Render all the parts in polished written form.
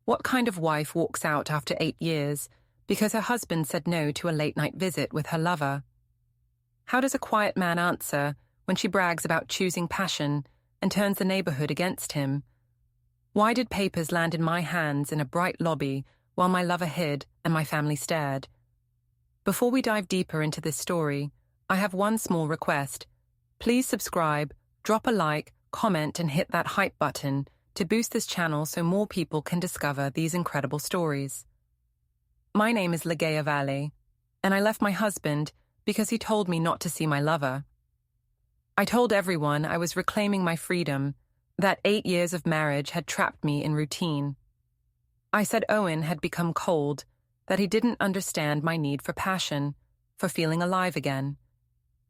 What kind of wife walks out after 8 years because her husband said no to a late-night visit with her lover? How does a quiet man answer when she brags about choosing passion and turns the neighborhood against him? Why did papers land in my hands in a bright lobby while my lover hid and my family stared? Before we dive deeper into this story, I have one small request. Please subscribe, drop a like, comment, and hit that hype button to boost this channel so more people can discover these incredible stories. My name is Ligaya Valley, and I left my husband because he told me not to see my lover. I told everyone I was reclaiming my freedom, that 8 years of marriage had trapped me in routine. I said Owen had become cold, that he didn't understand my need for passion, for feeling alive again.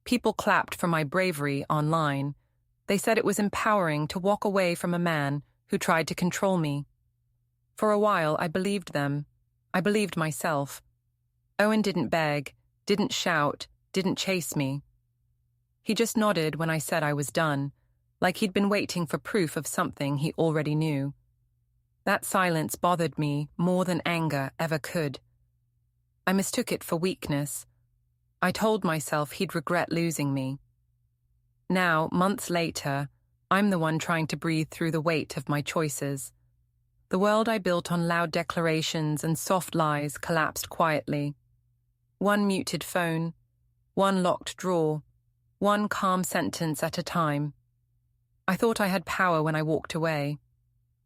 People clapped for my bravery online. They said it was empowering to walk away from a man who tried to control me. For a while, I believed them. I believed myself. Owen didn't beg, didn't shout, didn't chase me. He just nodded when I said I was done, like he'd been waiting for proof of something he already knew. That silence bothered me more than anger ever could. I mistook it for weakness. I told myself he'd regret losing me. Now, months later, I'm the one trying to breathe through the weight of my choices. The world I built on loud declarations and soft lies collapsed quietly. One muted phone, one locked drawer, one calm sentence at a time. I thought I had power when I walked away.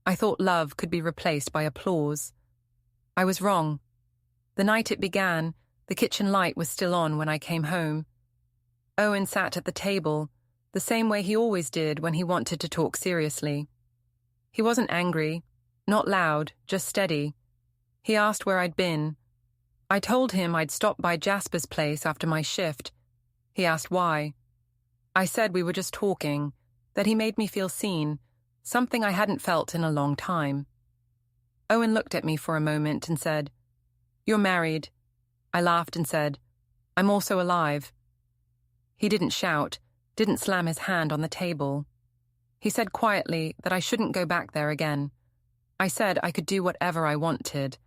I thought love could be replaced by applause. I was wrong. The night it began, the kitchen light was still on when I came home. Owen sat at the table, the same way he always did when he wanted to talk seriously. He wasn't angry, not loud, just steady. He asked where I'd been. I told him I'd stopped by Jasper's place after my shift. He asked why. I said we were just talking, that he made me feel seen, something I hadn't felt in a long time. Owen looked at me for a moment and said, "You're married." I laughed and said, "I'm also alive." He didn't shout, didn't slam his hand on the table. He said quietly that I shouldn't go back there again. I said I could do whatever I wanted.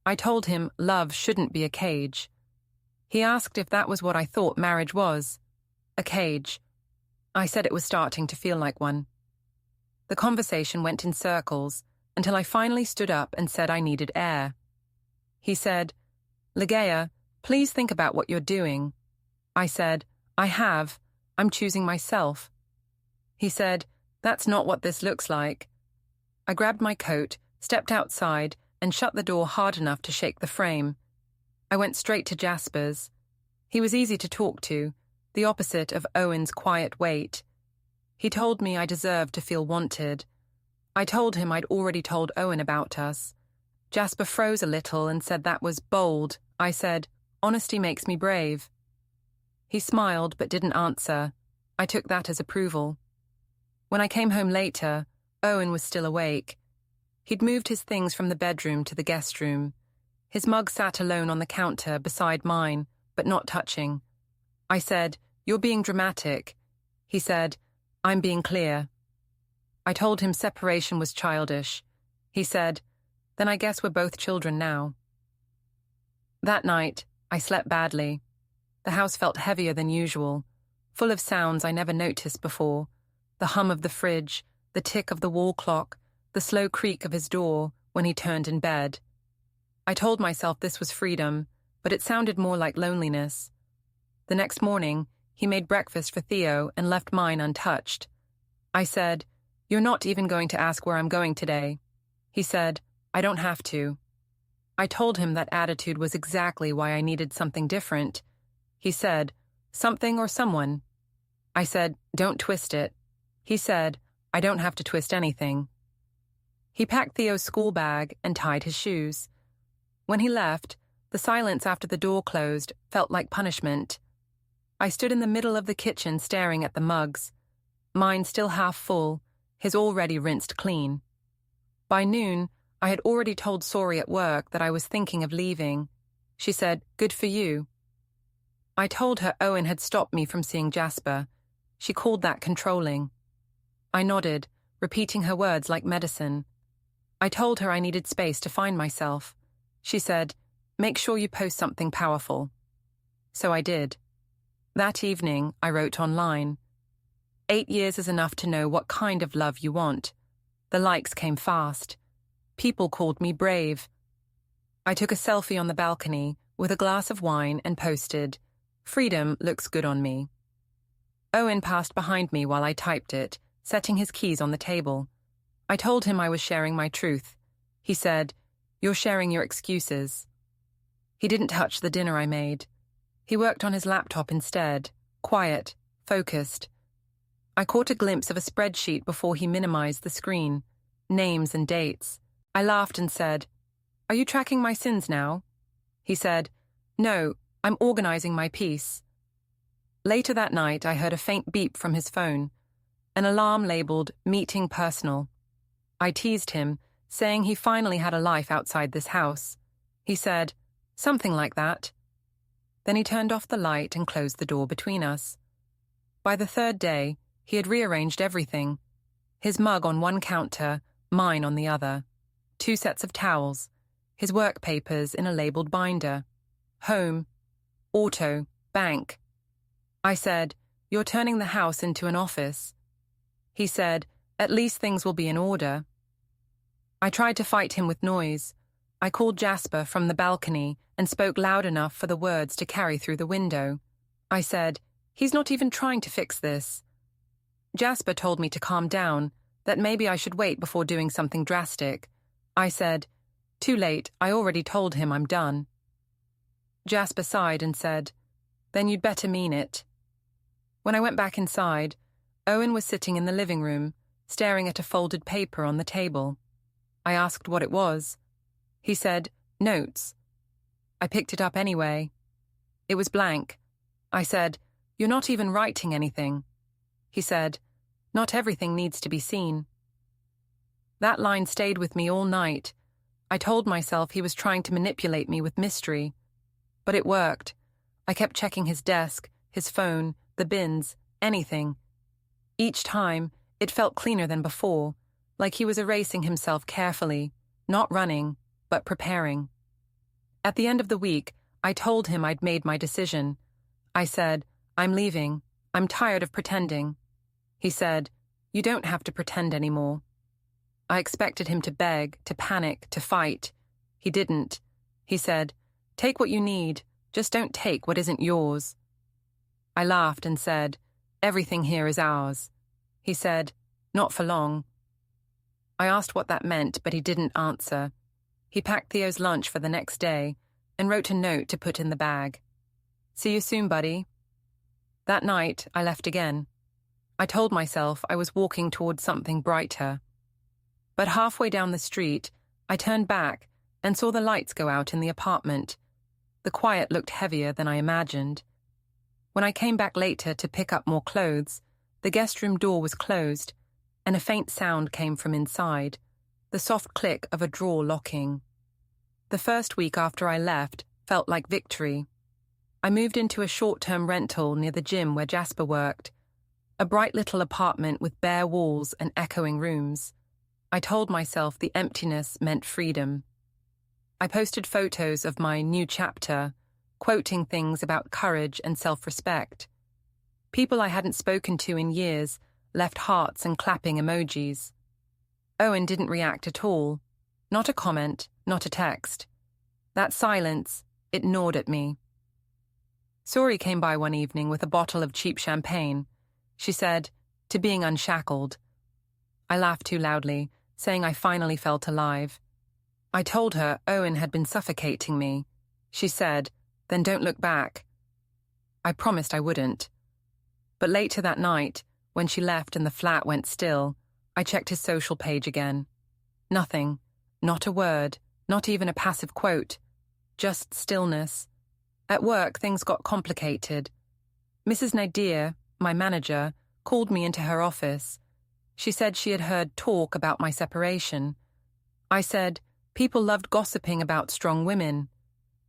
I told him love shouldn't be a cage. He asked if that was what I thought marriage was. A cage. I said it was starting to feel like one. The conversation went in circles until I finally stood up and said I needed air. He said, "Ligaya, please think about what you're doing." I said, "I have. I'm choosing myself." He said, "That's not what this looks like." I grabbed my coat, stepped outside, and shut the door hard enough to shake the frame. I went straight to Jasper's. He was easy to talk to, the opposite of Owen's quiet weight. He told me I deserved to feel wanted. I told him I'd already told Owen about us. Jasper froze a little and said that was bold. I said, "Honesty makes me brave." He smiled but didn't answer. I took that as approval. When I came home later, Owen was still awake. He'd moved his things from the bedroom to the guest room. His mug sat alone on the counter beside mine, but not touching. I said, "You're being dramatic." He said, "I'm being clear." I told him separation was childish. He said, "Then I guess we're both children now." That night, I slept badly. The house felt heavier than usual, full of sounds I never noticed before. The hum of the fridge, the tick of the wall clock, the slow creak of his door when he turned in bed. I told myself this was freedom, but it sounded more like loneliness. The next morning, he made breakfast for Theo and left mine untouched. I said, "You're not even going to ask where I'm going today." He said, "I don't have to." I told him that attitude was exactly why I needed something different. He said, "Something or someone?" I said, "Don't twist it." He said, "I don't have to twist anything." He packed Theo's school bag and tied his shoes. When he left, the silence after the door closed felt like punishment. I stood in the middle of the kitchen staring at the mugs, mine still half full, his already rinsed clean. By noon, I had already told Sori at work that I was thinking of leaving. She said, "Good for you." I told her Owen had stopped me from seeing Jasper. She called that controlling. I nodded, repeating her words like medicine. I told her I needed space to find myself. She said, "Make sure you post something powerful." So I did. That evening, I wrote online, "8 years is enough to know what kind of love you want." The likes came fast. People called me brave. I took a selfie on the balcony with a glass of wine and posted, "Freedom looks good on me." Owen passed behind me while I typed it, setting his keys on the table. I told him I was sharing my truth. He said, "You're sharing your excuses." He didn't touch the dinner I made. He worked on his laptop instead, quiet, focused. I caught a glimpse of a spreadsheet before he minimized the screen, names and dates. I laughed and said, "Are you tracking my sins now?" He said, "No, I'm organizing my piece." Later that night, I heard a faint beep from his phone, an alarm labeled "Meeting Personal." I teased him, saying he finally had a life outside this house. He said, "Something like that." Then he turned off the light and closed the door between us. By the third day, he had rearranged everything. His mug on one counter, mine on the other. 2 sets of towels, his work papers in a labeled binder. Home, auto, bank. I said, "You're turning the house into an office." He said, "At least things will be in order." I tried to fight him with noise. I called Jasper from the balcony and spoke loud enough for the words to carry through the window. I said, "He's not even trying to fix this." Jasper told me to calm down, that maybe I should wait before doing something drastic. I said, "Too late, I already told him I'm done." Jasper sighed and said, "Then you'd better mean it." When I went back inside, Owen was sitting in the living room, staring at a folded paper on the table. I asked what it was. He said, "Notes." I picked it up anyway. It was blank. I said, "You're not even writing anything." He said, "Not everything needs to be seen." That line stayed with me all night. I told myself he was trying to manipulate me with mystery. But it worked. I kept checking his desk, his phone, the bins, anything. Each time, it felt cleaner than before, like he was erasing himself carefully, not running, but preparing. At the end of the week, I told him I'd made my decision. I said, "I'm leaving. I'm tired of pretending." He said, "You don't have to pretend anymore." I expected him to beg, to panic, to fight. He didn't. He said, "Take what you need, just don't take what isn't yours." I laughed and said, "Everything here is ours." He said, "Not for long." I asked what that meant, but he didn't answer. He packed Theo's lunch for the next day and wrote a note to put in the bag. "See you soon, buddy." That night, I left again. I told myself I was walking towards something brighter. But halfway down the street, I turned back and saw the lights go out in the apartment. The quiet looked heavier than I imagined. When I came back later to pick up more clothes, the guest room door was closed, and a faint sound came from inside, the soft click of a drawer locking. The first week after I left felt like victory. I moved into a short-term rental near the gym where Jasper worked, a bright little apartment with bare walls and echoing rooms. I told myself the emptiness meant freedom. I posted photos of my new chapter, quoting things about courage and self-respect. People I hadn't spoken to in years left hearts and clapping emojis. Owen didn't react at all. Not a comment, not a text. That silence, it gnawed at me. Sori came by one evening with a bottle of cheap champagne. She said, "To being unshackled." I laughed too loudly, saying I finally felt alive. I told her Owen had been suffocating me. She said, "Then don't look back." I promised I wouldn't. But later that night, when she left and the flat went still, I checked his social page again. Nothing, not a word, not even a passive quote. Just stillness. At work, things got complicated. Mrs. Nadir, my manager, called me into her office. She said she had heard talk about my separation. I said, people loved gossiping about strong women.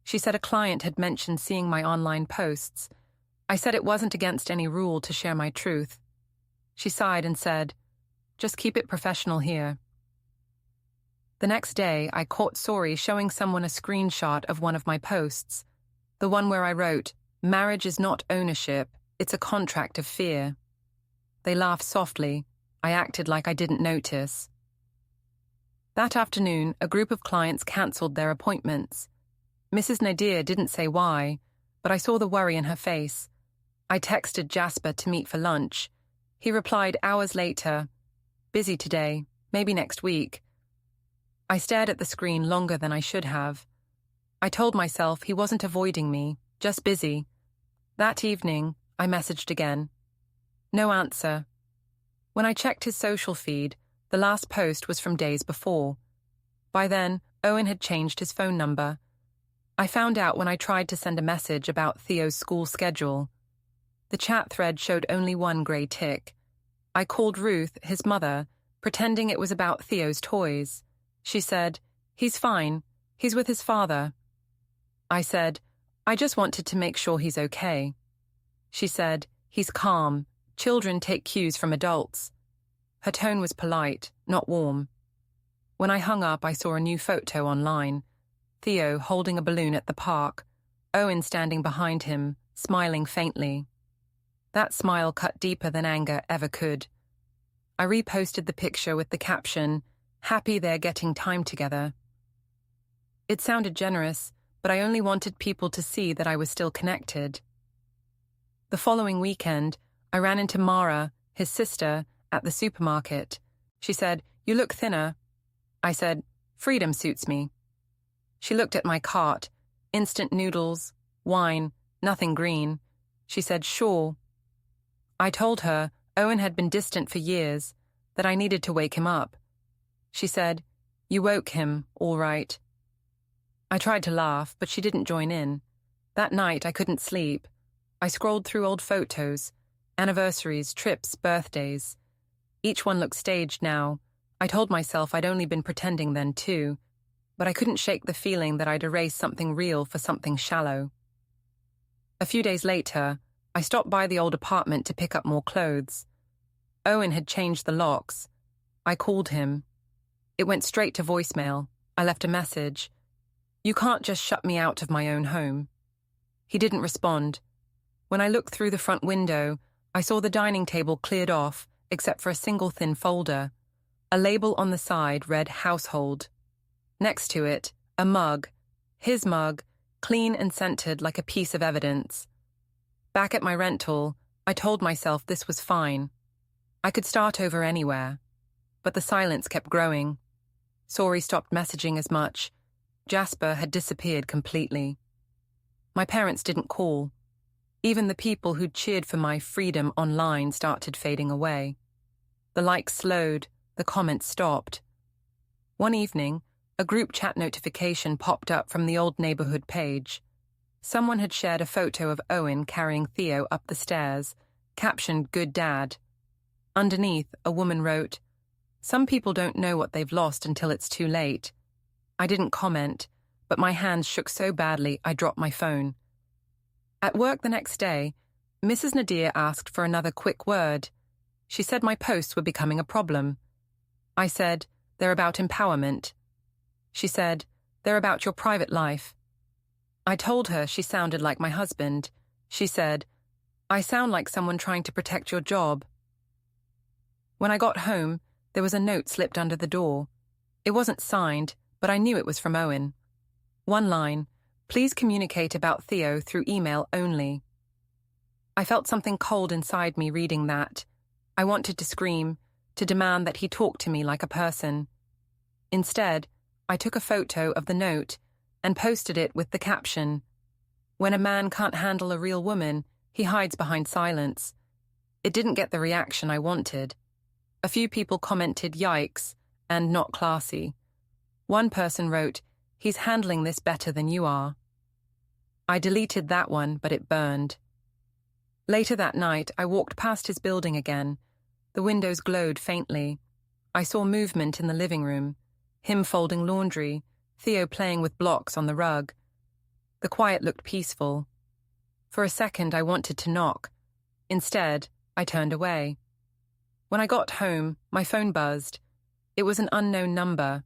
She said a client had mentioned seeing my online posts. I said it wasn't against any rule to share my truth. She sighed and said, "Just keep it professional here." The next day, I caught Sori showing someone a screenshot of one of my posts, the one where I wrote, "Marriage is not ownership, it's a contract of fear." They laughed softly. I acted like I didn't notice. That afternoon, a group of clients cancelled their appointments. Mrs. Nadir didn't say why, but I saw the worry in her face. I texted Jasper to meet for lunch. He replied hours later, "Busy today, maybe next week." I stared at the screen longer than I should have. I told myself he wasn't avoiding me, just busy. That evening, I messaged again. No answer. When I checked his social feed, the last post was from days before. By then, Owen had changed his phone number. I found out when I tried to send a message about Theo's school schedule. The chat thread showed only one grey tick. I called Ruth, his mother, pretending it was about Theo's toys. She said, "He's fine. He's with his father." I said, "I just wanted to make sure he's okay." She said, "He's calm. Children take cues from adults." Her tone was polite, not warm. When I hung up, I saw a new photo online. Theo holding a balloon at the park, Owen standing behind him, smiling faintly. That smile cut deeper than anger ever could. I reposted the picture with the caption, "Happy they're getting time together." It sounded generous, but I only wanted people to see that I was still connected. The following weekend, I ran into Mara, his sister, at the supermarket. She said, "You look thinner." I said, "Freedom suits me." She looked at my cart, instant noodles, wine, nothing green. She said, "Sure." I told her Owen had been distant for years, that I needed to wake him up. She said, "You woke him, all right." I tried to laugh, but she didn't join in. That night I couldn't sleep. I scrolled through old photos, anniversaries, trips, birthdays. Each one looked staged now. I told myself I'd only been pretending then too, but I couldn't shake the feeling that I'd erased something real for something shallow. A few days later, I stopped by the old apartment to pick up more clothes. Owen had changed the locks. I called him. It went straight to voicemail. I left a message. "You can't just shut me out of my own home." He didn't respond. When I looked through the front window, I saw the dining table cleared off, except for a single thin folder. A label on the side read "Household." Next to it, a mug. His mug, clean and scented like a piece of evidence. Back at my rental, I told myself this was fine. I could start over anywhere. But the silence kept growing. Sori stopped messaging as much. Jasper had disappeared completely. My parents didn't call. Even the people who'd cheered for my freedom online started fading away. The likes slowed, the comments stopped. One evening, a group chat notification popped up from the old neighborhood page. Someone had shared a photo of Owen carrying Theo up the stairs, captioned "Good Dad." Underneath, a woman wrote, "Some people don't know what they've lost until it's too late." I didn't comment, but my hands shook so badly I dropped my phone. At work the next day, Mrs. Nadir asked for another quick word. She said my posts were becoming a problem. I said, "They're about empowerment." She said, "They're about your private life." I told her she sounded like my husband. She said, "I sound like someone trying to protect your job." When I got home, there was a note slipped under the door. It wasn't signed, but I knew it was from Owen. One line, "Please communicate about Theo through email only." I felt something cold inside me reading that. I wanted to scream, to demand that he talk to me like a person. Instead, I took a photo of the note and posted it with the caption, "When a man can't handle a real woman, he hides behind silence." It didn't get the reaction I wanted. A few people commented "Yikes" and "Not classy." One person wrote, "He's handling this better than you are." I deleted that one, but it burned. Later that night, I walked past his building again. The windows glowed faintly. I saw movement in the living room, him folding laundry, Theo playing with blocks on the rug. The quiet looked peaceful. For a second, I wanted to knock. Instead, I turned away. When I got home, my phone buzzed. It was an unknown number.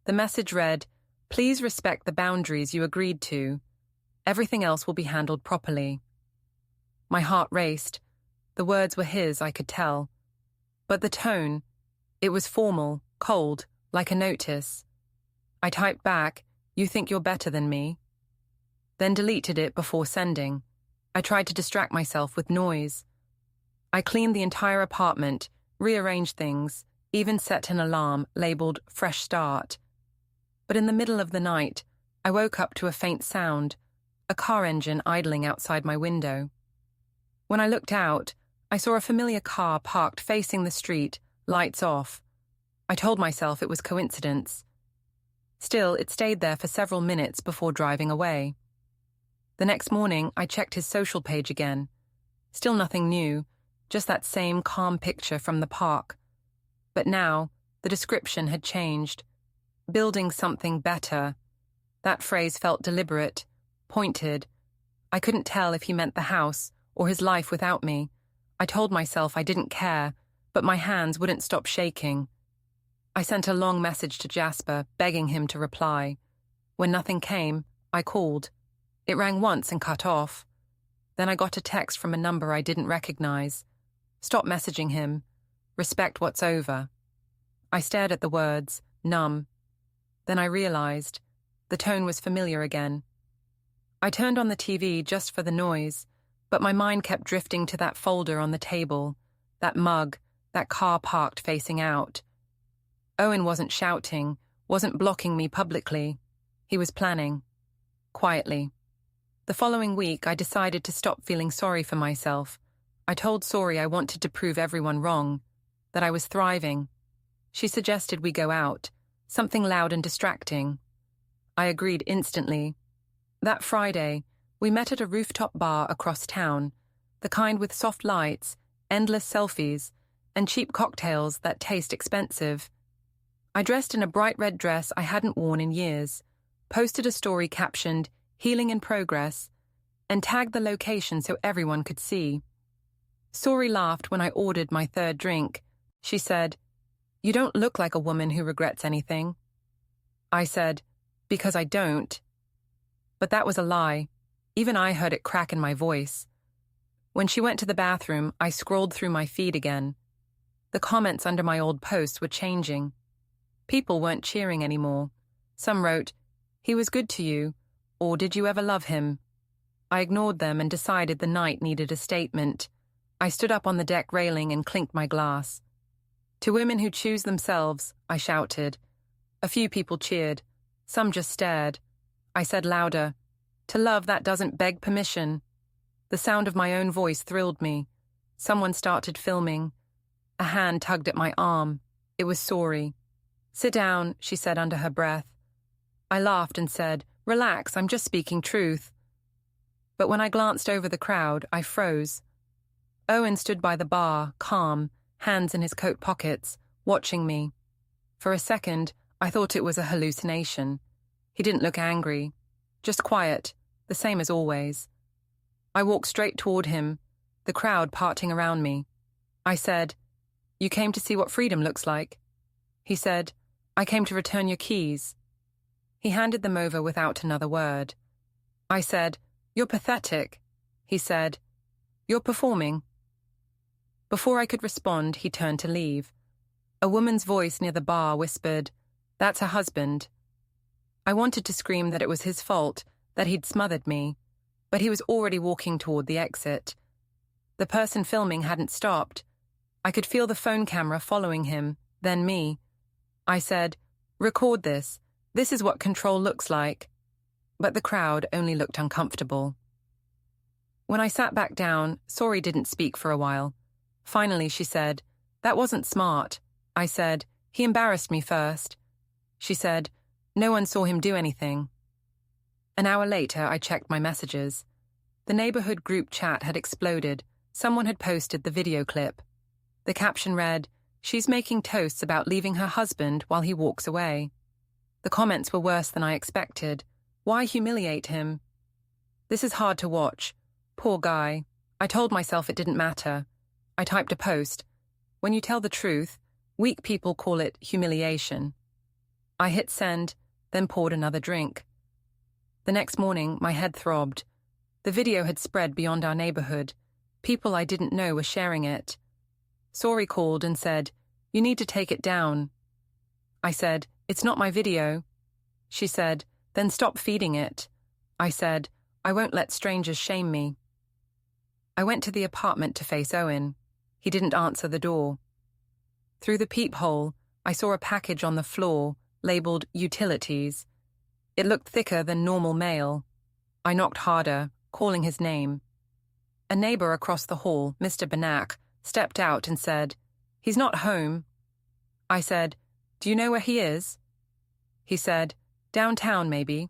The message read, "Please respect the boundaries you agreed to. Everything else will be handled properly." My heart raced. The words were his, I could tell. But the tone, it was formal, cold, like a notice. I typed back, "You think you're better than me?" Then deleted it before sending. I tried to distract myself with noise. I cleaned the entire apartment, rearranged things, even set an alarm labeled "Fresh Start." But in the middle of the night, I woke up to a faint sound, a car engine idling outside my window. When I looked out, I saw a familiar car parked facing the street, lights off. I told myself it was coincidence. Still, it stayed there for several minutes before driving away. The next morning, I checked his social page again. Still nothing new, just that same calm picture from the park. But now, the description had changed. Building something better. That phrase felt deliberate, pointed. I couldn't tell if he meant the house or his life without me. I told myself I didn't care, but my hands wouldn't stop shaking. I sent a long message to Jasper, begging him to reply. When nothing came, I called. It rang once and cut off. Then I got a text from a number I didn't recognize. Stop messaging him. Respect what's over. I stared at the words, numb. Then I realized. The tone was familiar again. I turned on the TV just for the noise, but my mind kept drifting to that folder on the table, that mug, that car parked facing out. Owen wasn't shouting, wasn't blocking me publicly. He was planning. Quietly. The following week, I decided to stop feeling sorry for myself. I told Sori I wanted to prove everyone wrong, that I was thriving. She suggested we go out, something loud and distracting. I agreed instantly. That Friday, we met at a rooftop bar across town, the kind with soft lights, endless selfies, and cheap cocktails that taste expensive. I dressed in a bright red dress I hadn't worn in years, posted a story captioned, "Healing in Progress," and tagged the location so everyone could see. Sori laughed when I ordered my third drink. She said, "You don't look like a woman who regrets anything." I said, "Because I don't." But that was a lie. Even I heard it crack in my voice. When she went to the bathroom, I scrolled through my feed again. The comments under my old posts were changing. People weren't cheering anymore. Some wrote, "He was good to you," or "Did you ever love him?" I ignored them and decided the night needed a statement. I stood up on the deck railing and clinked my glass. "To women who choose themselves," I shouted. A few people cheered. Some just stared. I said louder, "To love that doesn't beg permission." The sound of my own voice thrilled me. Someone started filming. A hand tugged at my arm. It was Sori. "Sit down," she said under her breath. I laughed and said, "Relax, I'm just speaking truth." But when I glanced over the crowd, I froze. Owen stood by the bar, calm, hands in his coat pockets, watching me. For a second, I thought it was a hallucination. He didn't look angry, just quiet, the same as always. I walked straight toward him, the crowd parting around me. I said, "You came to see what freedom looks like?" He said, "I came to return your keys." He handed them over without another word. I said, "You're pathetic." He said, "You're performing." Before I could respond, he turned to leave. A woman's voice near the bar whispered, "That's her husband." I wanted to scream that it was his fault, that he'd smothered me, but he was already walking toward the exit. The person filming hadn't stopped. I could feel the phone camera following him, then me. I said, "Record this. This is what control looks like." But the crowd only looked uncomfortable. When I sat back down, Sori didn't speak for a while. Finally, she said, "That wasn't smart." I said, "He embarrassed me first." She said, "No one saw him do anything." An hour later, I checked my messages. The neighborhood group chat had exploded. Someone had posted the video clip. The caption read, "She's making toasts about leaving her husband while he walks away." The comments were worse than I expected. Why humiliate him? This is hard to watch. Poor guy. I told myself it didn't matter. I typed a post. When you tell the truth, weak people call it humiliation. I hit send, then poured another drink. The next morning, my head throbbed. The video had spread beyond our neighborhood. People I didn't know were sharing it. Sori called and said, "You need to take it down." I said, "It's not my video." She said, "Then stop feeding it." I said, "I won't let strangers shame me." I went to the apartment to face Owen. He didn't answer the door. Through the peephole, I saw a package on the floor, labeled Utilities. It looked thicker than normal mail. I knocked harder, calling his name. A neighbor across the hall, Mr. Banak, stepped out and said, "He's not home." I said, "Do you know where he is?" He said, "Downtown, maybe."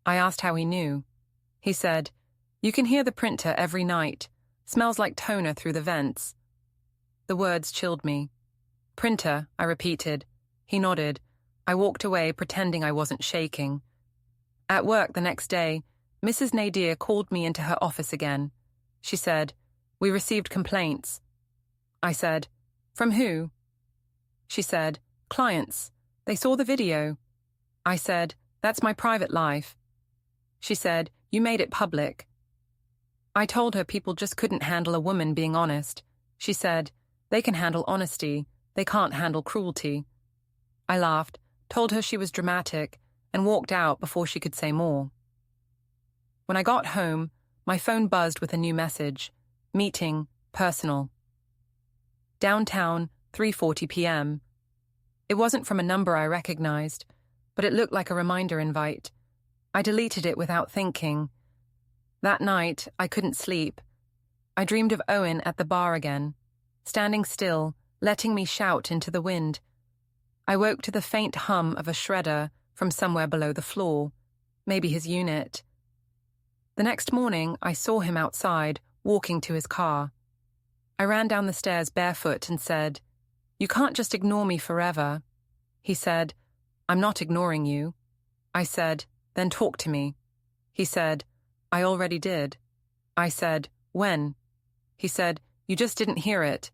I asked how he knew. He said, "You can hear the printer every night. Smells like toner through the vents." The words chilled me. "Printer," I repeated. He nodded. I walked away, pretending I wasn't shaking. At work the next day, Mrs. Nadir called me into her office again. She said, "We received complaints." I said, "From who?" She said, "Clients. They saw the video." I said, "That's my private life." She said, "You made it public." I told her people just couldn't handle a woman being honest. She said, "They can handle honesty. They can't handle cruelty." I laughed, told her she was dramatic, and walked out before she could say more. When I got home, my phone buzzed with a new message. Meeting, personal. Downtown, 3:40 p.m. It wasn't from a number I recognized, but it looked like a reminder invite. I deleted it without thinking. That night, I couldn't sleep. I dreamed of Owen at the bar again, standing still, letting me shout into the wind. I woke to the faint hum of a shredder from somewhere below the floor, maybe his unit. The next morning, I saw him outside, walking to his car. I ran down the stairs barefoot and said, "You can't just ignore me forever." He said, "I'm not ignoring you." I said, "Then talk to me." He said, "I already did." I said, "When?" He said, "You just didn't hear it."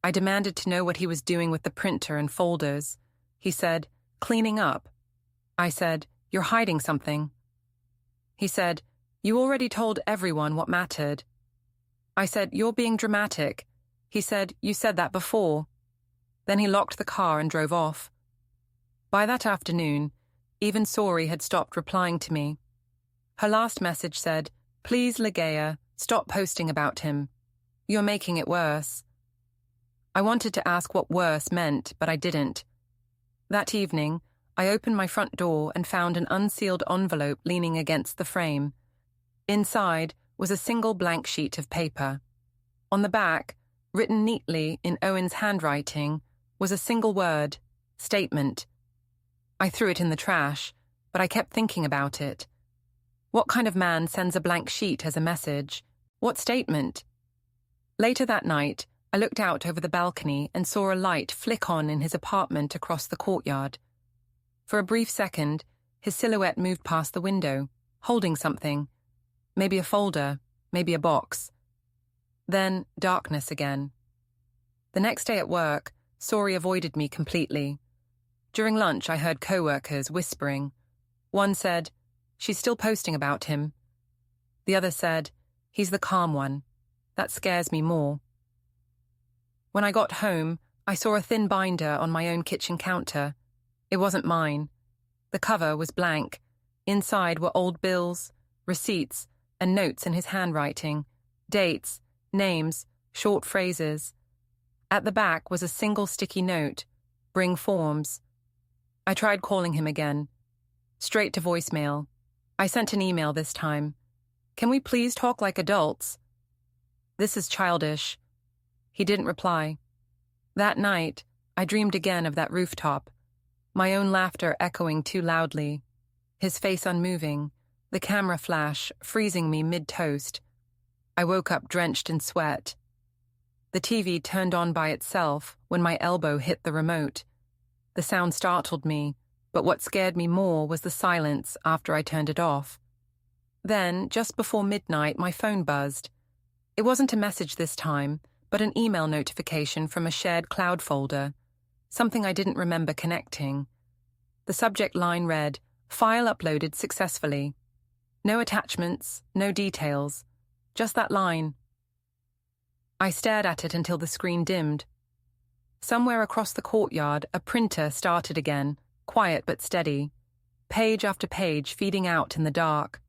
I demanded to know what he was doing with the printer and folders. He said, "Cleaning up." I said, "You're hiding something." He said, "You already told everyone what mattered." I said, "You're being dramatic." He said, "You said that before." Then he locked the car and drove off. By that afternoon, even Sori had stopped replying to me. Her last message said, "Please, Ligea, stop posting about him. You're making it worse." I wanted to ask what worse meant, but I didn't. That evening, I opened my front door and found an unsealed envelope leaning against the frame. Inside was a single blank sheet of paper. On the back, written neatly in Owen's handwriting, was a single word, statement. I threw it in the trash, but I kept thinking about it. What kind of man sends a blank sheet as a message? What statement? Later that night, I looked out over the balcony and saw a light flick on in his apartment across the courtyard. For a brief second, his silhouette moved past the window, holding something. Maybe a folder, maybe a box. Then darkness again. The next day at work, Sori avoided me completely. During lunch, I heard co-workers whispering. One said, "She's still posting about him." The other said, "He's the calm one. That scares me more." When I got home, I saw a thin binder on my own kitchen counter. It wasn't mine. The cover was blank. Inside were old bills, receipts, and notes in his handwriting, dates, names, short phrases. At the back was a single sticky note, "Bring forms." I tried calling him again. Straight to voicemail. I sent an email this time. "Can we please talk like adults?" "This is childish." He didn't reply. That night, I dreamed again of that rooftop, my own laughter echoing too loudly, his face unmoving, the camera flash freezing me mid-toast. I woke up drenched in sweat. The TV turned on by itself when my elbow hit the remote. The sound startled me, but what scared me more was the silence after I turned it off. Then, just before midnight, my phone buzzed. It wasn't a message this time, but an email notification from a shared cloud folder, something I didn't remember connecting. The subject line read, "File uploaded successfully." No attachments, no details, just that line. I stared at it until the screen dimmed. Somewhere across the courtyard, a printer started again, quiet but steady, page after page feeding out in the dark.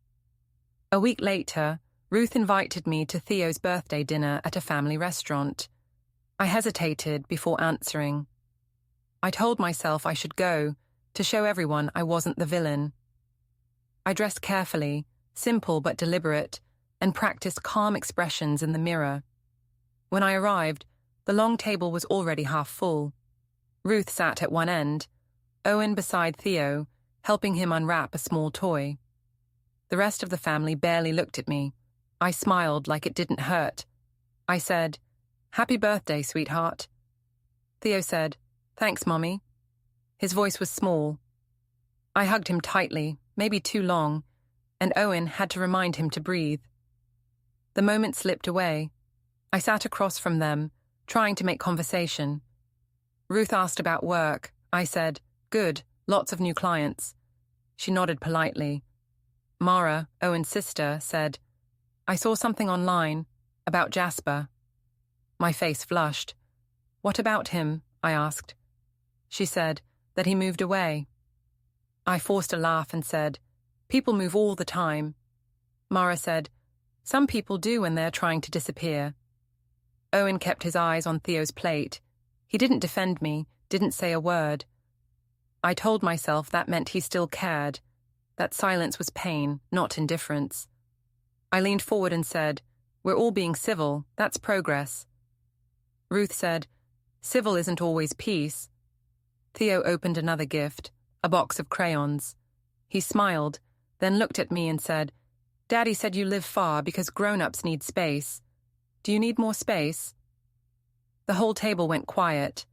A week later, Ruth invited me to Theo's birthday dinner at a family restaurant. I hesitated before answering. I told myself I should go, to show everyone I wasn't the villain. I dressed carefully, simple but deliberate, and practiced calm expressions in the mirror. When I arrived, the long table was already half full. Ruth sat at one end, Owen beside Theo, helping him unwrap a small toy. The rest of the family barely looked at me. I smiled like it didn't hurt. I said, "Happy birthday, sweetheart." Theo said, "Thanks, Mommy." His voice was small. I hugged him tightly, maybe too long, and Owen had to remind him to breathe. The moment slipped away. I sat across from them, trying to make conversation. Ruth asked about work. I said, "Good, lots of new clients." She nodded politely. Mara, Owen's sister, said, "I saw something online about Jasper." My face flushed. "What about him?" I asked. She said that he moved away. I forced a laugh and said, "People move all the time." Mara said, "Some people do when they're trying to disappear." Owen kept his eyes on Theo's plate. He didn't defend me, didn't say a word. I told myself that meant he still cared, that silence was pain, not indifference. I leaned forward and said, "We're all being civil, that's progress." Ruth said, "Civil isn't always peace." Theo opened another gift, a box of crayons. He smiled, then looked at me and said, "Daddy said you live far because grown-ups need space. Do you need more space?" The whole table went quiet.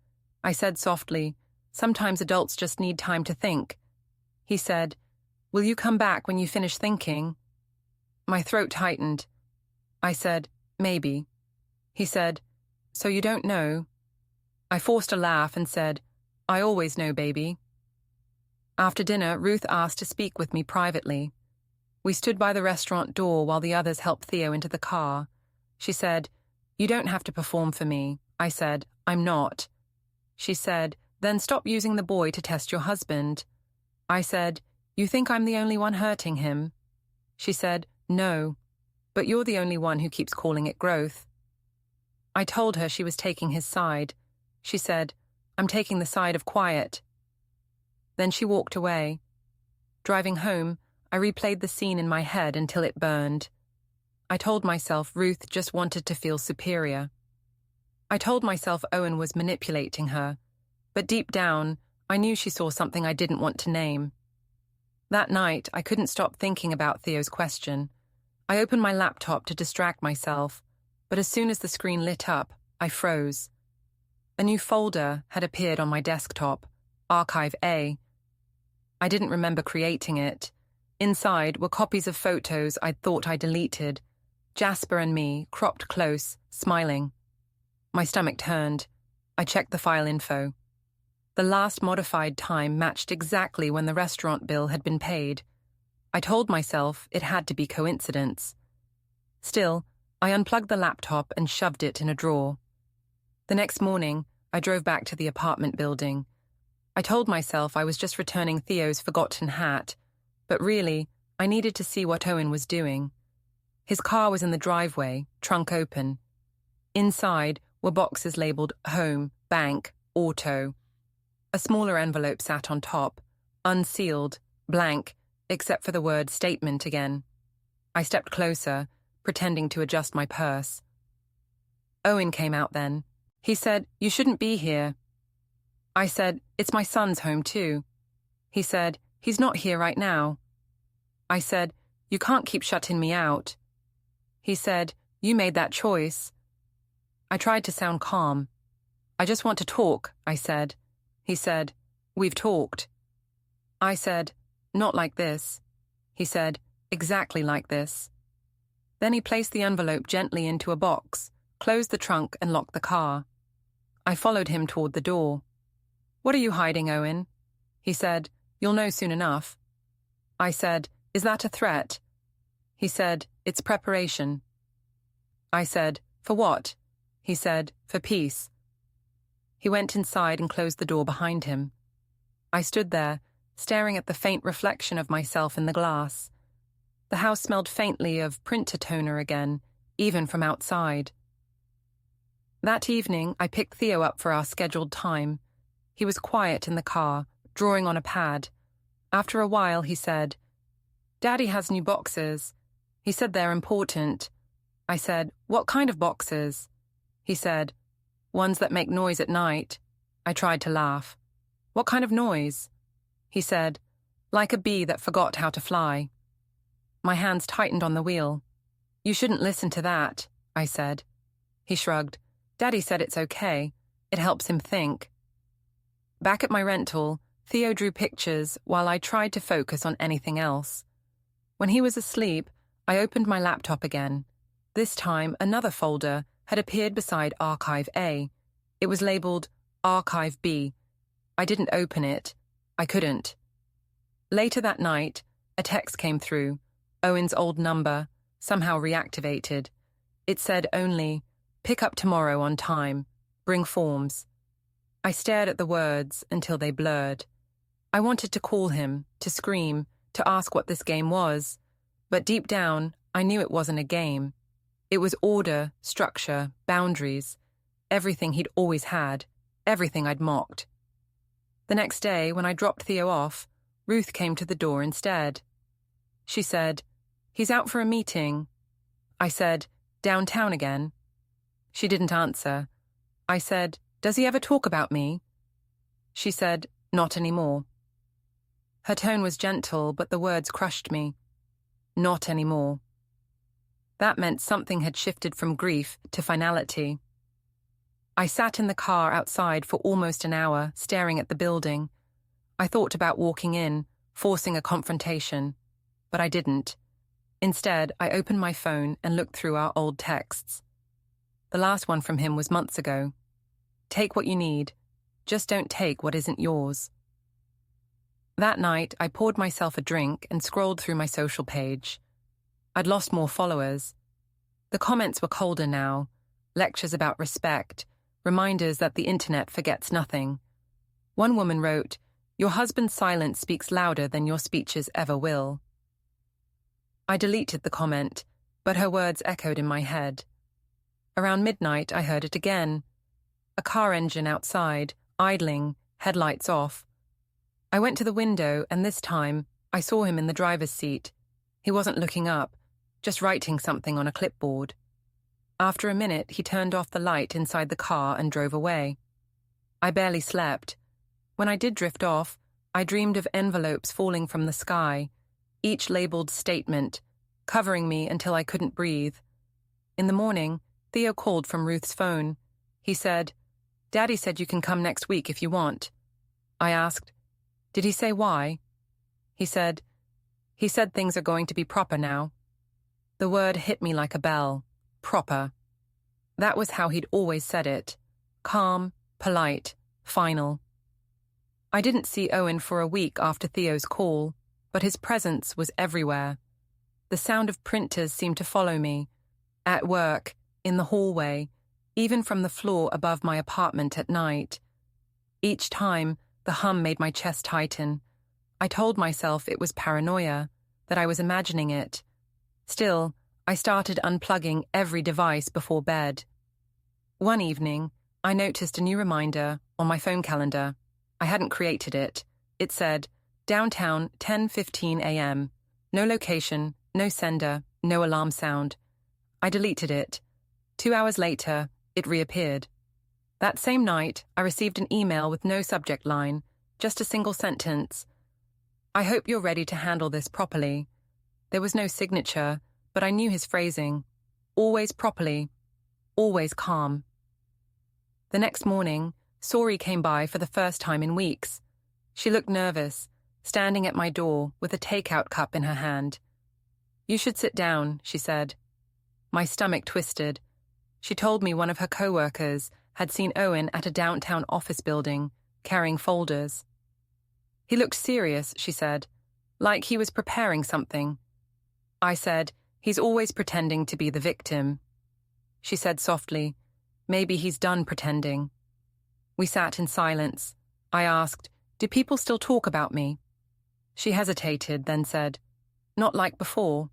I said softly, "Sometimes adults just need time to think." He said, "Will you come back when you finish thinking?" My throat tightened. I said, "Maybe." He said, "So you don't know?" I forced a laugh and said, "I always know, baby." After dinner, Ruth asked to speak with me privately. We stood by the restaurant door while the others helped Theo into the car. She said, "You don't have to perform for me." I said, "I'm not." She said, "Then stop using the boy to test your husband." I said, "You think I'm the only one hurting him?" She said, "No, but you're the only one who keeps calling it growth." I told her she was taking his side. She said, "I'm taking the side of quiet." Then she walked away. Driving home, I replayed the scene in my head until it burned. I told myself Ruth just wanted to feel superior. I told myself Owen was manipulating her, but deep down, I knew she saw something I didn't want to name. That night, I couldn't stop thinking about Theo's question. I opened my laptop to distract myself, but as soon as the screen lit up, I froze. A new folder had appeared on my desktop, Archive A. I didn't remember creating it. Inside were copies of photos I'd thought I deleted. Jasper and me, cropped close, smiling. My stomach turned. I checked the file info. The last modified time matched exactly when the restaurant bill had been paid. I told myself it had to be coincidence. Still, I unplugged the laptop and shoved it in a drawer. The next morning, I drove back to the apartment building. I told myself I was just returning Theo's forgotten hat, but really, I needed to see what Owen was doing. His car was in the driveway, trunk open. Inside were boxes labeled Home, Bank, Auto. A smaller envelope sat on top, unsealed, blank, except for the word statement again. I stepped closer, pretending to adjust my purse. Owen came out then. He said, "You shouldn't be here." I said, "It's my son's home too." He said, "He's not here right now." I said, "You can't keep shutting me out." He said, "You made that choice." I tried to sound calm. "I just want to talk," I said. He said, "We've talked." I said, "Not like this." He said, "Exactly like this." Then he placed the envelope gently into a box, closed the trunk and locked the car. I followed him toward the door. "What are you hiding, Owen?" He said, You'll know soon enough. I said, Is that a threat? He said, It's preparation. I said, For what? He said, For peace. He went inside and closed the door behind him. I stood there, staring at the faint reflection of myself in the glass. The house smelled faintly of printer toner again, even from outside. That evening, I picked Theo up for our scheduled time. He was quiet in the car, drawing on a pad. After a while, he said, Daddy has new boxes. He said they're important. I said, What kind of boxes? He said, Ones that make noise at night. I tried to laugh. What kind of noise? He said, Like a bee that forgot how to fly. My hands tightened on the wheel. You shouldn't listen to that, I said. He shrugged. Daddy said it's okay. It helps him think. Back at my rental, Theo drew pictures while I tried to focus on anything else. When he was asleep, I opened my laptop again. This time, another folder had appeared beside Archive A. It was labeled Archive B. I didn't open it. I couldn't. Later that night, a text came through, Owen's old number, somehow reactivated. It said only, Pick up tomorrow on time. Bring forms. I stared at the words until they blurred. I wanted to call him, to scream, to ask what this game was. But deep down, I knew it wasn't a game. It was order, structure, boundaries, everything he'd always had, everything I'd mocked. The next day, when I dropped Theo off, Ruth came to the door instead. She said, He's out for a meeting. I said, Downtown again. She didn't answer. I said, Does he ever talk about me? She said, Not anymore. Her tone was gentle, but the words crushed me. Not anymore. That meant something had shifted from grief to finality. I sat in the car outside for almost an hour, staring at the building. I thought about walking in, forcing a confrontation, but I didn't. Instead, I opened my phone and looked through our old texts. The last one from him was months ago. Take what you need. Just don't take what isn't yours. That night, I poured myself a drink and scrolled through my social page. I'd lost more followers. The comments were colder now, lectures about respect, reminders that the internet forgets nothing. One woman wrote, Your husband's silence speaks louder than your speeches ever will. I deleted the comment, but her words echoed in my head. Around midnight, I heard it again. A car engine outside, idling, headlights off. I went to the window, and this time, I saw him in the driver's seat. He wasn't looking up, just writing something on a clipboard. After a minute, he turned off the light inside the car and drove away. I barely slept. When I did drift off, I dreamed of envelopes falling from the sky, each labeled statement, covering me until I couldn't breathe. In the morning, Theo called from Ruth's phone. He said, Daddy said you can come next week if you want. I asked, Did he say why? He said things are going to be proper now. The word hit me like a bell. Proper. That was how he'd always said it. Calm, polite, final. I didn't see Owen for a week after Theo's call, but his presence was everywhere. The sound of printers seemed to follow me. At work, in the hallway, even from the floor above my apartment at night. Each time, the hum made my chest tighten. I told myself it was paranoia, that I was imagining it. Still, I started unplugging every device before bed. One evening, I noticed a new reminder on my phone calendar. I hadn't created it. It said, Downtown, 10:15 a.m. No location, no sender, no alarm sound. I deleted it. 2 hours later, it reappeared. That same night, I received an email with no subject line, just a single sentence. I hope you're ready to handle this properly. There was no signature, but I knew his phrasing. Always properly, always calm. The next morning, Sori came by for the first time in weeks. She looked nervous, standing at my door with a takeout cup in her hand. You should sit down, she said. My stomach twisted. She told me one of her co-workers had seen Owen at a downtown office building, carrying folders. He looked serious, she said, like he was preparing something. I said, he's always pretending to be the victim. She said softly, maybe he's done pretending. We sat in silence. I asked, do people still talk about me? She hesitated, then said, not like before.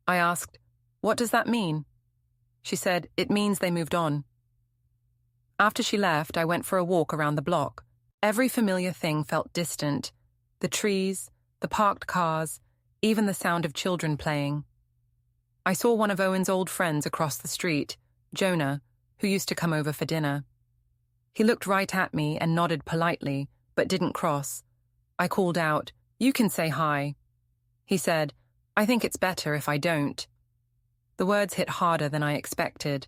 I asked, what does that mean? She said, it means they moved on. After she left, I went for a walk around the block. Every familiar thing felt distant. The trees, the parked cars, even the sound of children playing. I saw one of Owen's old friends across the street, Jonah, who used to come over for dinner. He looked right at me and nodded politely, but didn't cross. I called out, you can say hi. He said, I think it's better if I don't. The words hit harder than I expected.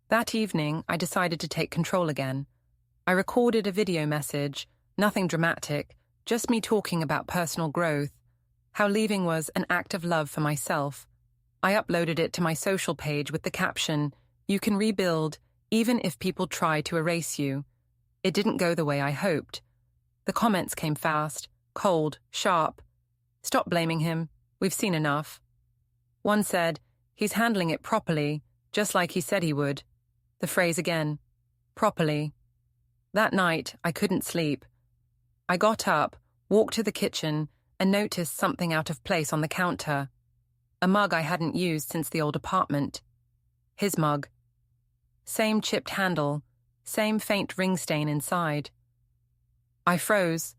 That evening, I decided to take control again. I recorded a video message, nothing dramatic, just me talking about personal growth, how leaving was an act of love for myself. I uploaded it to my social page with the caption, you can rebuild even if people try to erase you. It didn't go the way I hoped. The comments came fast, cold, sharp. Stop blaming him. We've seen enough. One said, he's handling it properly, just like he said he would. The phrase again, properly. That night, I couldn't sleep. I got up, walked to the kitchen, and noticed something out of place on the counter. A mug I hadn't used since the old apartment. His mug. Same chipped handle, same faint ring stain inside. I froze.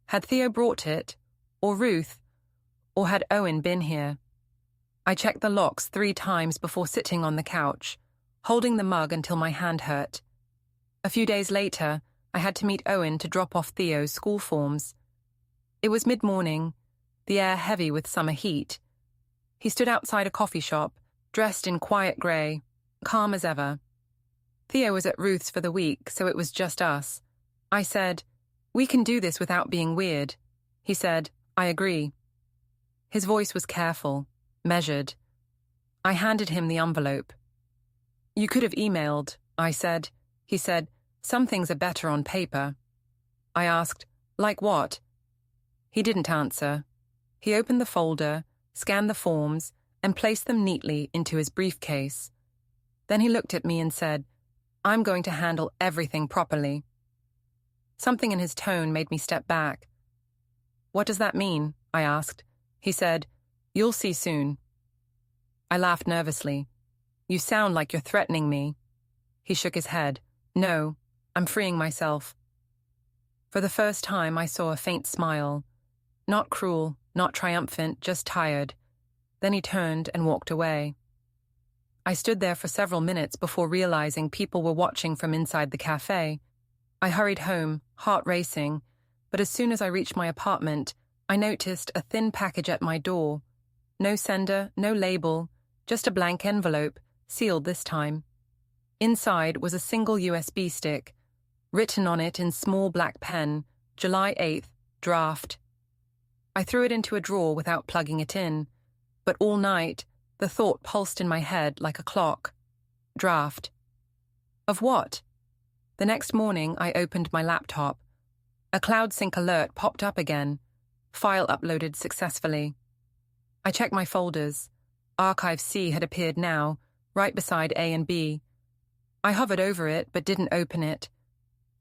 Had Theo brought it, or Ruth, or had Owen been here? I checked the locks 3 times before sitting on the couch, holding the mug until my hand hurt. A few days later, I had to meet Owen to drop off Theo's school forms. It was mid-morning, the air heavy with summer heat. He stood outside a coffee shop, dressed in quiet grey, calm as ever. Theo was at Ruth's for the week, so it was just us. I said, we can do this without being weird. He said, I agree. His voice was careful, measured. I handed him the envelope. You could have emailed, I said. He said, some things are better on paper. I asked, like what? He didn't answer. He opened the folder, scanned the forms, and placed them neatly into his briefcase. Then he looked at me and said, I'm going to handle everything properly. Something in his tone made me step back. What does that mean? I asked. He said, you'll see soon. I laughed nervously. You sound like you're threatening me. He shook his head. No, I'm freeing myself. For the first time, I saw a faint smile. Not cruel, not triumphant, just tired. Then he turned and walked away. I stood there for several minutes before realizing people were watching from inside the cafe. I hurried home, heart racing, but as soon as I reached my apartment, I noticed a thin package at my door. No sender, no label, just a blank envelope, sealed this time. Inside was a single USB stick, written on it in small black pen, July 8th, draft. I threw it into a drawer without plugging it in, but all night, the thought pulsed in my head like a clock. Draft. Of what? The next morning, I opened my laptop. A CloudSync alert popped up again. File uploaded successfully. I checked my folders. Archive C had appeared now, right beside A and B. I hovered over it but didn't open it.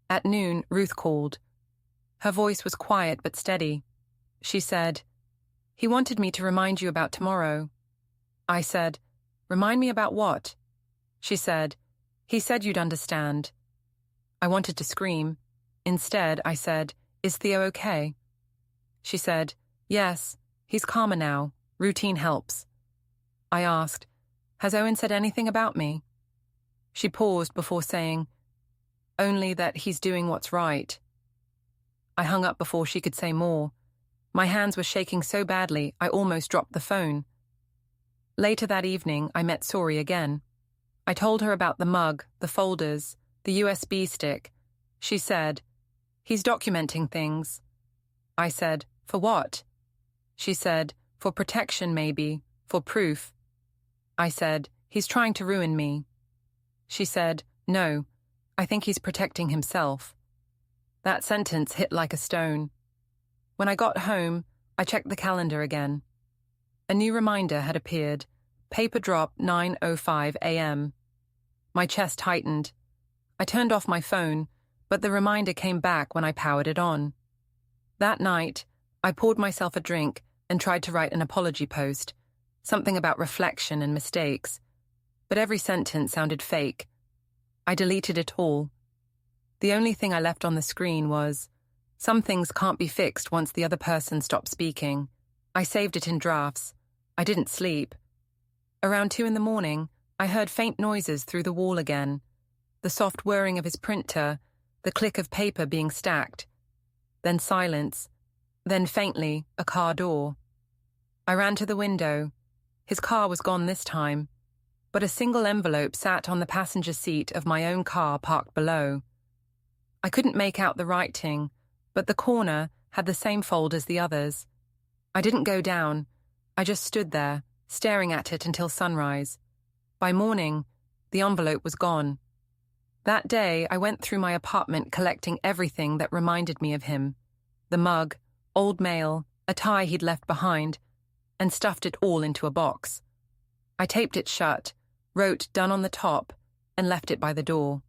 At noon, Ruth called. Her voice was quiet but steady. She said, he wanted me to remind you about tomorrow. I said, remind me about what? She said, he said you'd understand. I wanted to scream. Instead, I said, is Theo okay? She said, yes, he's calmer now. Routine helps. I asked, has Owen said anything about me? She paused before saying, only that he's doing what's right. I hung up before she could say more. My hands were shaking so badly I almost dropped the phone. Later that evening, I met Sori again. I told her about the mug, the folders, the USB stick. She said, he's documenting things. I said, for what? She said, for protection maybe, for proof. I said, he's trying to ruin me. She said, no, I think he's protecting himself. That sentence hit like a stone. When I got home, I checked the calendar again. A new reminder had appeared. Paper drop 9:05 a.m. My chest tightened. I turned off my phone, but the reminder came back when I powered it on. That night, I poured myself a drink and tried to write an apology post, something about reflection and mistakes, but every sentence sounded fake. I deleted it all. The only thing I left on the screen was, "Some things can't be fixed once the other person stops speaking." I saved it in drafts. I didn't sleep. Around 2 a.m, I heard faint noises through the wall again, the soft whirring of his printer, the click of paper being stacked. Then silence. Then faintly, a car door. I ran to the window. His car was gone this time, but a single envelope sat on the passenger seat of my own car parked below. I couldn't make out the writing, but the corner had the same fold as the others. I didn't go down. I just stood there, staring at it until sunrise. By morning, the envelope was gone. That day, I went through my apartment collecting everything that reminded me of him. The mug, old mail, a tie he'd left behind, and stuffed it all into a box. I taped it shut, wrote "done" on the top, and left it by the door.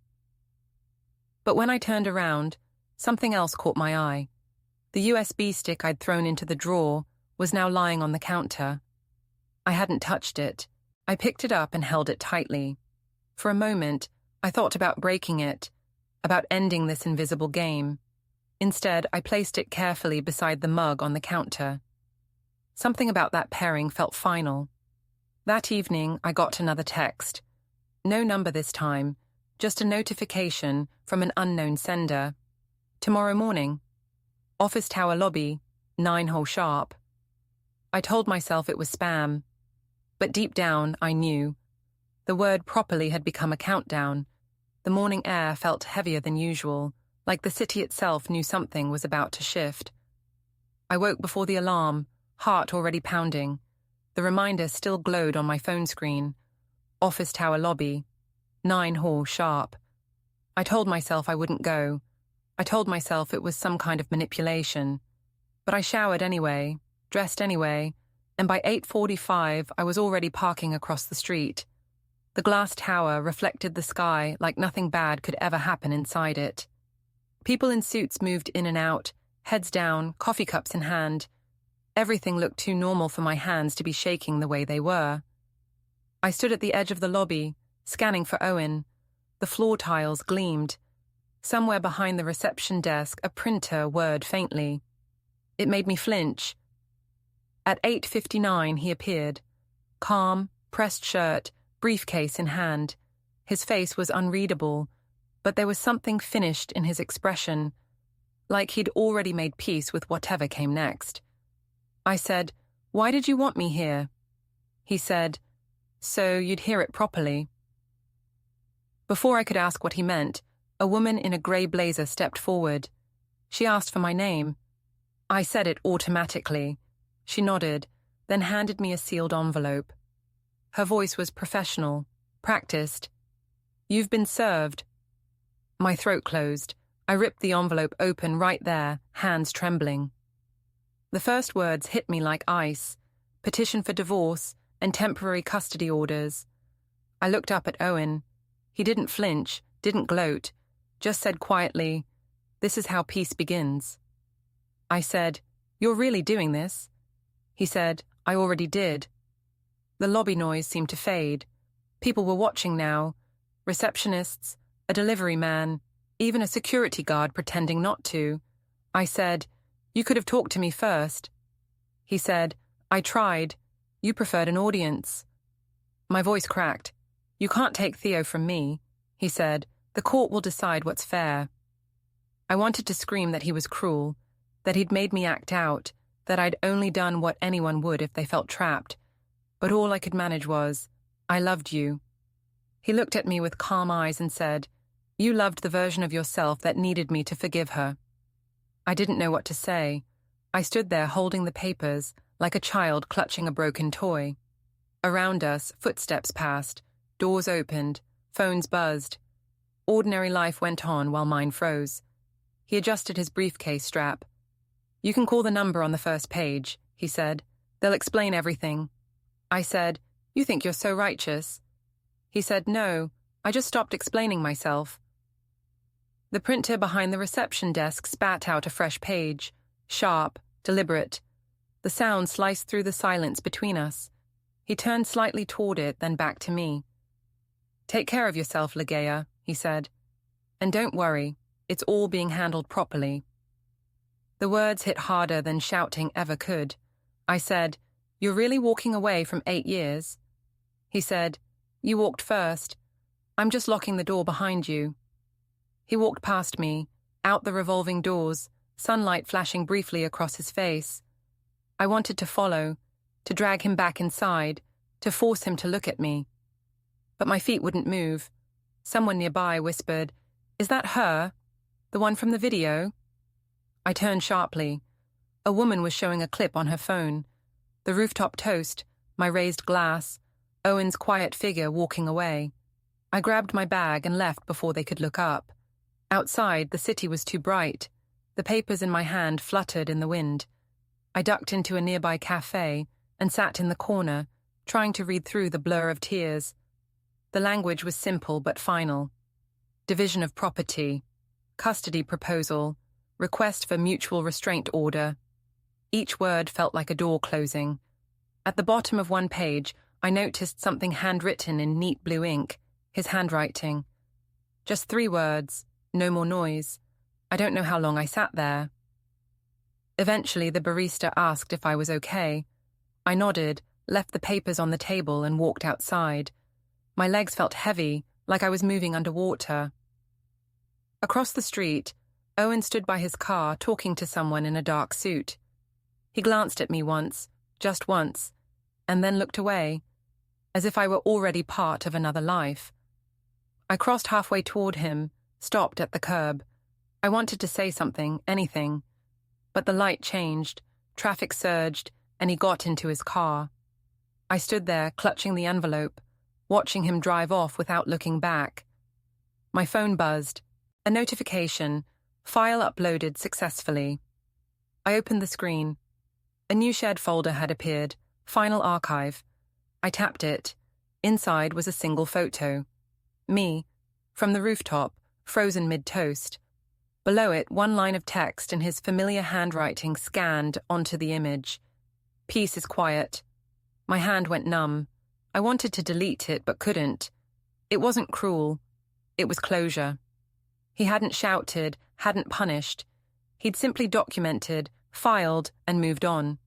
But when I turned around, something else caught my eye. The USB stick I'd thrown into the drawer was now lying on the counter. I hadn't touched it. I picked it up and held it tightly. For a moment, I thought about breaking it, about ending this invisible game. Instead, I placed it carefully beside the mug on the counter. Something about that pairing felt final. That evening, I got another text. No number this time, just a notification from an unknown sender. "Tomorrow morning. Office tower lobby, 9 sharp." I told myself it was spam. But deep down, I knew. The word properly had become a countdown. The morning air felt heavier than usual, like the city itself knew something was about to shift. I woke before the alarm, heart already pounding. The reminder still glowed on my phone screen. Office tower lobby, 9 sharp. I told myself I wouldn't go. I told myself it was some kind of manipulation. But I showered anyway, dressed anyway, and by 8:45 I was already parking across the street. The glass tower reflected the sky like nothing bad could ever happen inside it. People in suits moved in and out, heads down, coffee cups in hand. Everything looked too normal for my hands to be shaking the way they were. I stood at the edge of the lobby, scanning for Owen. The floor tiles gleamed. Somewhere behind the reception desk, a printer whirred faintly. It made me flinch. At 8:59 he appeared. Calm, pressed shirt, briefcase in hand. His face was unreadable, but there was something finished in his expression, like he'd already made peace with whatever came next. I said, "Why did you want me here?" He said, "So you'd hear it properly." Before I could ask what he meant, a woman in a grey blazer stepped forward. She asked for my name. I said it automatically. She nodded, then handed me a sealed envelope. Her voice was professional, practiced. "You've been served." My throat closed. I ripped the envelope open right there, hands trembling. The first words hit me like ice: petition for divorce and temporary custody orders. I looked up at Owen. He didn't flinch, didn't gloat, just said quietly, "This is how peace begins." I said, "You're really doing this?" He said, "I already did." The lobby noise seemed to fade. People were watching now. Receptionists, a delivery man, even a security guard pretending not to. I said, "You could have talked to me first." He said, "I tried. You preferred an audience." My voice cracked. "You can't take Theo from me," he said. "The court will decide what's fair." I wanted to scream that he was cruel, that he'd made me act out, that I'd only done what anyone would if they felt trapped. But all I could manage was, "I loved you." He looked at me with calm eyes and said, "You loved the version of yourself that needed me to forgive her." I didn't know what to say. I stood there holding the papers, like a child clutching a broken toy. Around us, footsteps passed, doors opened, phones buzzed. Ordinary life went on while mine froze. He adjusted his briefcase strap. You can call the number on the first page, he said. They'll explain everything. I said, You think you're so righteous? He said, No, I just stopped explaining myself. The printer behind the reception desk spat out a fresh page, sharp, deliberate. The sound sliced through the silence between us. He turned slightly toward it, then back to me. Take care of yourself, Ligea, he said. And don't worry, it's all being handled properly. The words hit harder than shouting ever could. I said, You're really walking away from 8 years? He said, You walked first. I'm just locking the door behind you. He walked past me, out the revolving doors, sunlight flashing briefly across his face. I wanted to follow, to drag him back inside, to force him to look at me. But my feet wouldn't move. Someone nearby whispered, Is that her? The one from the video? I turned sharply. A woman was showing a clip on her phone. The rooftop toast, my raised glass, Owen's quiet figure walking away. I grabbed my bag and left before they could look up. Outside, the city was too bright. The papers in my hand fluttered in the wind. I ducked into a nearby cafe and sat in the corner, trying to read through the blur of tears. The language was simple but final. Division of property, custody proposal, request for mutual restraint order. Each word felt like a door closing. At the bottom of one page, I noticed something handwritten in neat blue ink, his handwriting. Just 3 words, no more noise. I don't know how long I sat there. Eventually, the barista asked if I was okay. I nodded, left the papers on the table and walked outside. My legs felt heavy, like I was moving underwater. Across the street, Owen stood by his car talking to someone in a dark suit. He glanced at me once, just once, and then looked away, as if I were already part of another life. I crossed halfway toward him, stopped at the curb. I wanted to say something, anything. But the light changed, traffic surged, and he got into his car. I stood there, clutching the envelope, watching him drive off without looking back. My phone buzzed. A notification. File uploaded successfully. I opened the screen. A new shared folder had appeared. Final archive. I tapped it. Inside was a single photo. Me, from the rooftop, frozen mid-toast. Below it, one line of text in his familiar handwriting scanned onto the image. Peace is quiet. My hand went numb. I wanted to delete it, but couldn't. It wasn't cruel. It was closure. He hadn't shouted, hadn't punished. He'd simply documented, filed, and moved on.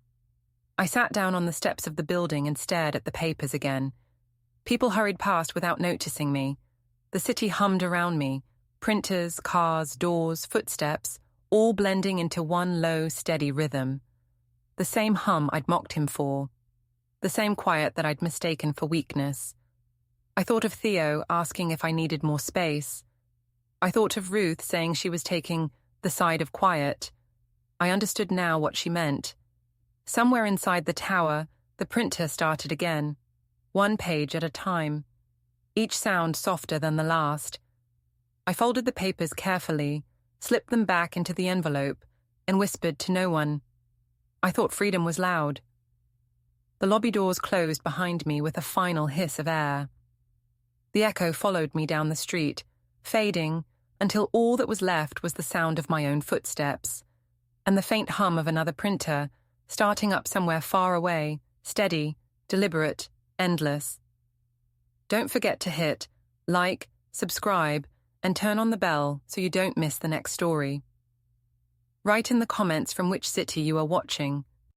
I sat down on the steps of the building and stared at the papers again. People hurried past without noticing me. The city hummed around me. Printers, cars, doors, footsteps, all blending into one low, steady rhythm. The same hum I'd mocked him for. The same quiet that I'd mistaken for weakness. I thought of Theo asking if I needed more space. I thought of Ruth saying she was taking the side of quiet. I understood now what she meant. Somewhere inside the tower, the printer started again, 1 page at a time, each sound softer than the last. I folded the papers carefully, slipped them back into the envelope, and whispered to no one. I thought freedom was loud. The lobby doors closed behind me with a final hiss of air. The echo followed me down the street, fading until all that was left was the sound of my own footsteps, and the faint hum of another printer, starting up somewhere far away, steady, deliberate, endless. Don't forget to hit like, subscribe, and turn on the bell so you don't miss the next story. Write in the comments from which city you are watching.